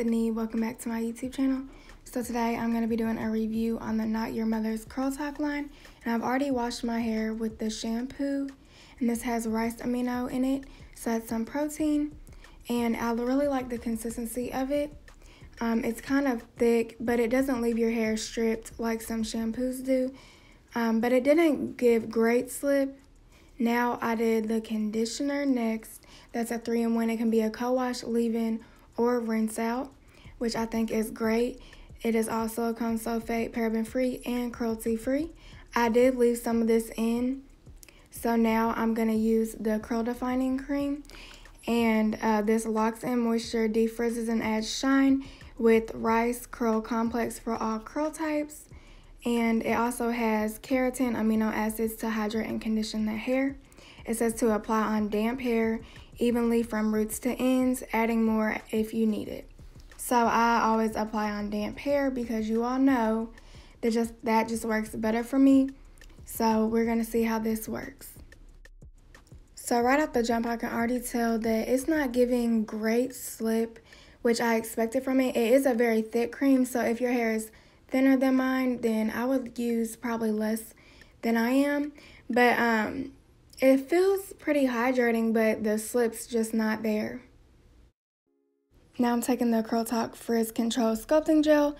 Sydney. Welcome back to my YouTube channel. So today I'm going to be doing a review on the Not Your Mother's Curl Talk line. And I've already washed my hair with the shampoo. And this has Rice Amino in it. So it's some protein. And I really like the consistency of it. It's kind of thick, but it doesn't leave your hair stripped like some shampoos do. But it didn't give great slip. Now I did the conditioner next. That's a 3-in-1. It can be a co-wash, leave-in, or rinse out, which I think is great. It is all silicone, sulfate, paraben-free, and cruelty-free. I did leave some of this in. So now I'm going to use the curl defining cream. And this locks in moisture, defrizzes, and adds shine with Rice Curl Complex for all curl types. And it also has keratin amino acids to hydrate and condition the hair. It says to apply on damp hair evenly from roots to ends, adding more if you need it. So I always apply on damp hair because you all know that just works better for me. So we're going to see how this works. So right off the jump, I can already tell that it's not giving great slip, which I expected from it. It is a very thick cream, so if your hair is thinner than mine, then I would use probably less than I am. But it feels pretty hydrating, but the slip's just not there. Now I'm taking the Curl Talk Frizz Control Sculpting Gel,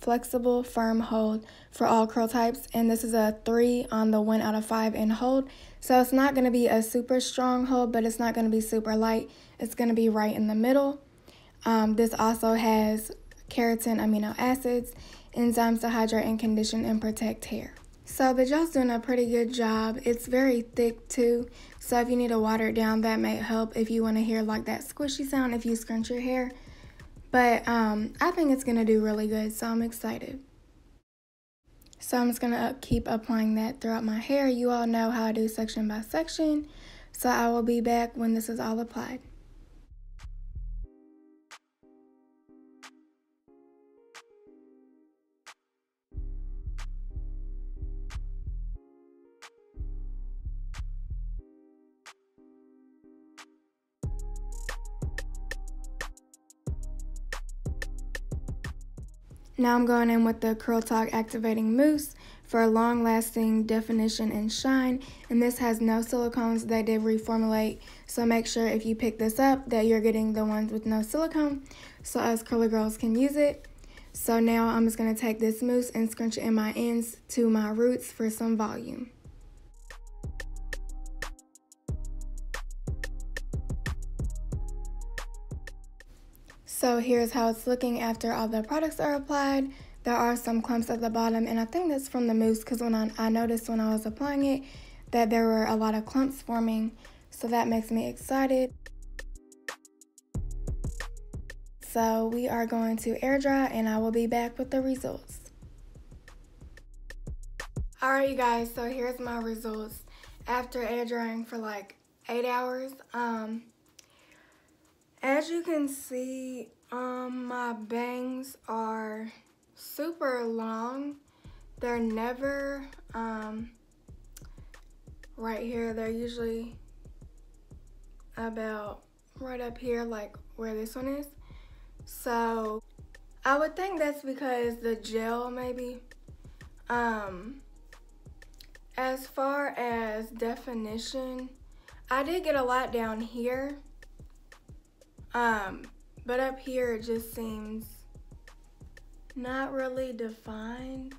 flexible, firm hold for all curl types, and this is a 3 on the 1 out of 5 in hold. So it's not going to be a super strong hold, but it's not going to be super light. It's going to be right in the middle. This also has keratin amino acids, enzymes to hydrate and condition and protect hair. So the gel's doing a pretty good job. It's very thick too, so if you need to water it down, that may help if you want to hear like that squishy sound if you scrunch your hair. But I think it's going to do really good, so I'm excited. So I'm just going to keep applying that throughout my hair. You all know how I do section by section, so I will be back when this is all applied. Now I'm going in with the Curl Talk Activating Mousse for long-lasting definition and shine. And this has no silicones. They did reformulate, so make sure if you pick this up that you're getting the ones with no silicone so us curly girls can use it. So now I'm just going to take this mousse and scrunch it in my ends to my roots for some volume. So here's how it's looking after all the products are applied. There are some clumps at the bottom, and I think that's from the mousse because when I noticed when I was applying it that there were a lot of clumps forming, so that makes me excited. So we are going to air dry, and I will be back with the results. Alright you guys, so here's my results after air drying for like 8 hours. As you can see, my bangs are super long. They're never right here. They're usually about right up here, like where this one is. So I would think that's because the gel maybe. As far as definition, I did get a lot down here. But up here it just seems not really defined.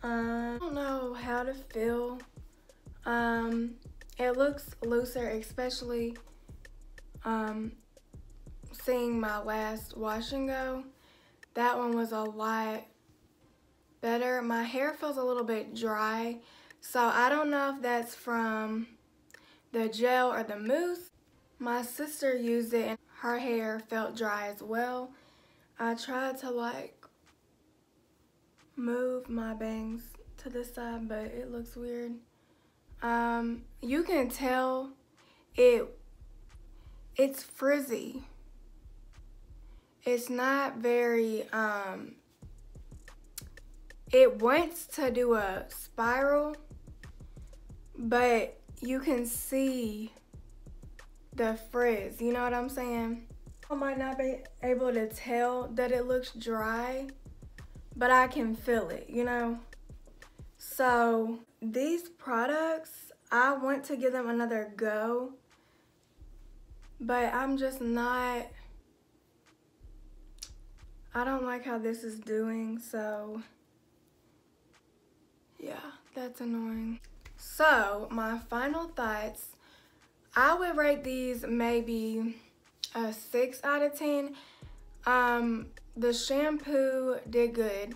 I don't know how to feel. It looks looser, especially seeing my last wash and go. That one was a lot better. My hair feels a little bit dry, so I don't know if that's from the gel or the mousse. My sister used it and her hair felt dry as well. I tried to like move my bangs to the side, but it looks weird. You can tell it's frizzy. It's not very, it wants to do a spiral, but you can see the frizz, you know what I'm saying? I might not be able to tell that it looks dry, but I can feel it, you know? So these products, I want to give them another go, but I'm just not, I don't like how this is doing, so yeah, that's annoying. So my final thoughts, I would rate these maybe a 6 out of 10. The shampoo did good.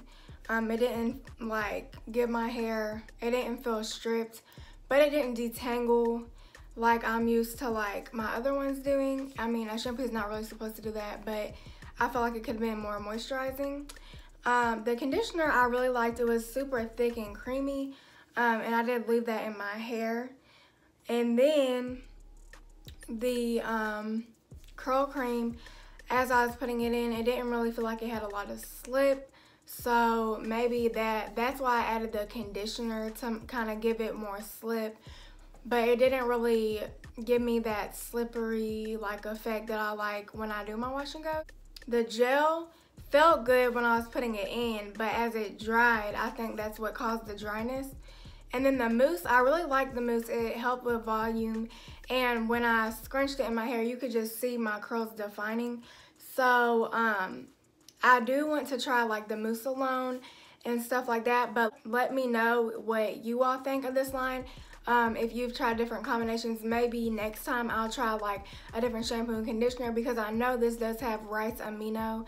It didn't like give my hair, it didn't feel stripped, but it didn't detangle like I'm used to like my other ones doing. I mean, a shampoo is not really supposed to do that, but I felt like it could have been more moisturizing. The conditioner I really liked. It was super thick and creamy, and I did leave that in my hair. And then the curl cream, as I was putting it in, it didn't really feel like it had a lot of slip. So maybe that's why I added the conditioner to kind of give it more slip. But it didn't really give me that slippery like effect that I like when I do my wash and go. The gel felt good when I was putting it in, but as it dried, I think that's what caused the dryness. And then the mousse, I really liked the mousse. It helped with volume, and when I scrunched it in my hair, you could just see my curls defining. So I do want to try like the mousse alone and stuff like that, but let me know what you all think of this line. If you've tried different combinations, maybe next time I'll try like a different shampoo and conditioner, because I know this does have Rice Amino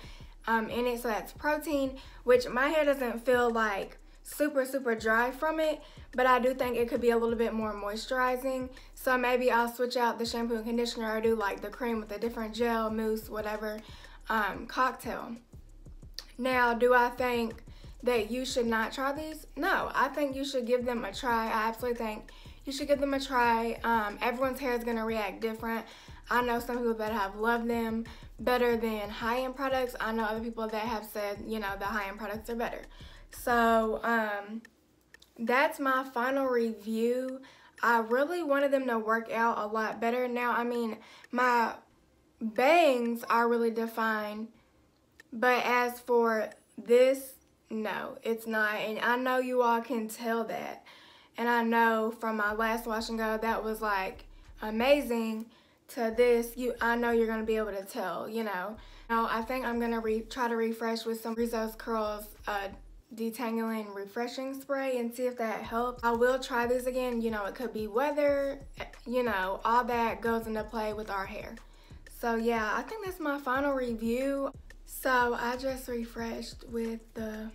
in it, so that's protein, which my hair doesn't feel like super dry from it, but I do think it could be a little bit more moisturizing. So maybe I'll switch out the shampoo and conditioner, or do like the cream with a different gel, mousse, whatever, cocktail. Now, do I think that you should not try these? No, I think you should give them a try. I absolutely think you should give them a try. Everyone's hair is going to react different. I know some people that have loved them better than high-end products. I know other people that have said, you know, the high-end products are better. So that's my final review. I really wanted them to work out a lot better. Now, I mean, my bangs are really defined, but as for this, no, it's not. And I know you all can tell that. And I know from my last wash and go that was like amazing, to this, I know you're going to be able to tell, you know. Now, I think I'm going to try to refresh with some Rizzo's Curls detangling refreshing spray and see if that helps. I will try this again. You know, it could be weather, you know, all that goes into play with our hair. So yeah, I think that's my final review. So I just refreshed with the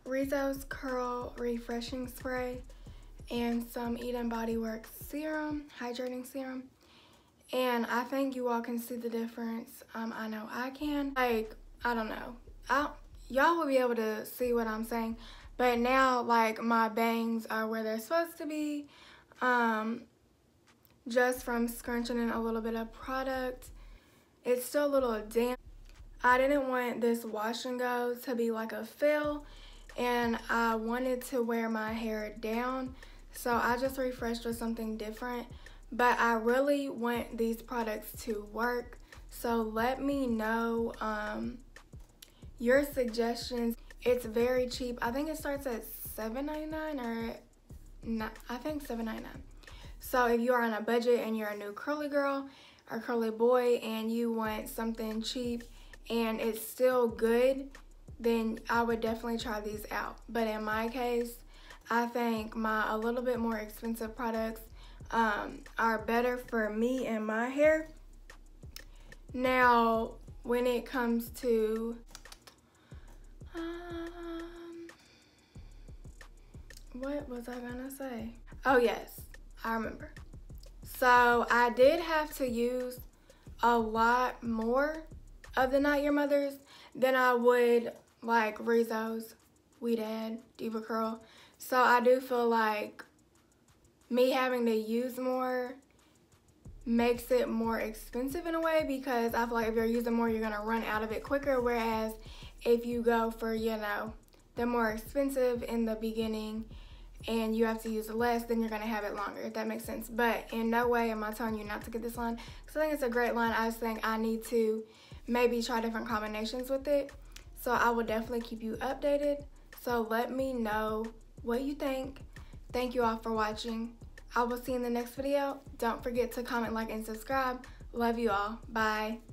Rizzo's Curl refreshing spray and some Eden Body Works serum, hydrating serum. And I think you all can see the difference. I know I can. Like, I don't know. Y'all will be able to see what I'm saying. But now, like, my bangs are where they're supposed to be. Just from scrunching in a little bit of product. It's still a little damp. I didn't want this wash and go to be like a fill. And I wanted to wear my hair down. So I just refreshed with something different. But I really want these products to work. So let me know your suggestions. It's very cheap. I think it starts at $7.99 or not, I think $7.99. So if you're on a budget and you're a new curly girl or curly boy and you want something cheap and it's still good, then I would definitely try these out. But in my case, I think my a little bit more expensive products are better for me and my hair. Now, when it comes to what was I gonna say? Oh yes, I remember. So I did have to use a lot more of the Not Your Mother's than I would like Rizzo's, We Dad, Diva Curl. So I do feel like me having to use more makes it more expensive in a way, because I feel like if you're using more, you're gonna run out of it quicker. Whereas if you go for, you know, the more expensive in the beginning and you have to use less, then you're going to have it longer, if that makes sense. But in no way am I telling you not to get this line, because I think it's a great line. I just think I need to maybe try different combinations with it. So I will definitely keep you updated. So let me know what you think. Thank you all for watching. I will see you in the next video. Don't forget to comment, like, and subscribe. Love you all. Bye.